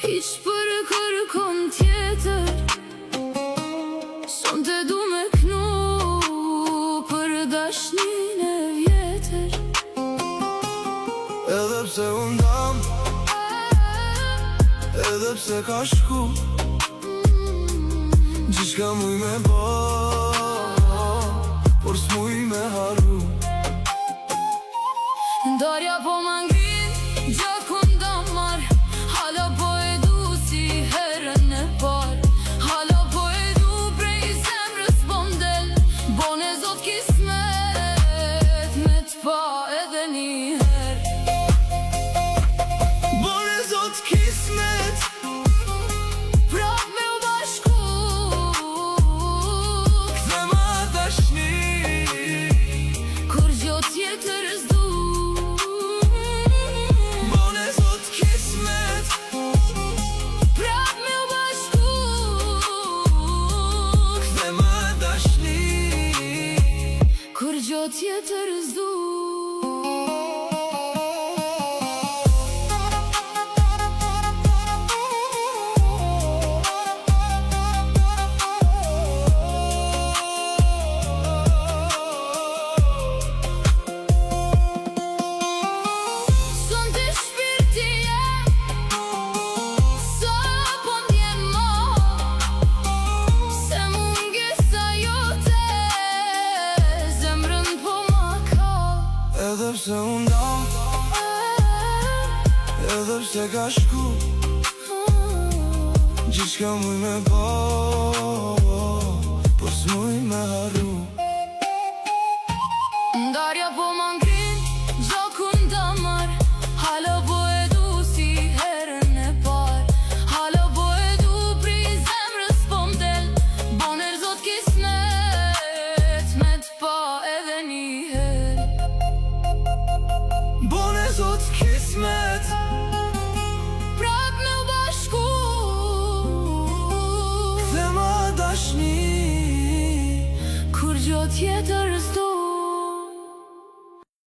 Hiç për kërkon tjetër, son të du me knu për dashnin e vjetër. Edhe pse unë dam, edhe pse ka shku, gjithka muj me bo, por s'muj me haru. Ndarja po m'angrin, gjakun da mar, hala po e du si herën e par. Hala po e du prej zemrës po m'del, bone zot kismet me t'pa edhe një her. Bone zot kismet, prap me u bashku, kthe ma dashni, kur gjo tjetër s'du. bone zot kismet, Prap me u bashku, kthe ma dashni, kur gjo tjetër s'du. Son të shpirti jem, sa po ndjen mo, se mungesa jote zemrën po ma ka. edhe pse unë dam, edhe pse ka shku, gjithka muj me bo, por s'muj me haru. Ndarja po m'angrin, gjakun da mar, hala po e du si herën e par. Hala po e du prej zemrës po m'del, boner zot kismet me t'pa edhe një her. Bone zot kismet,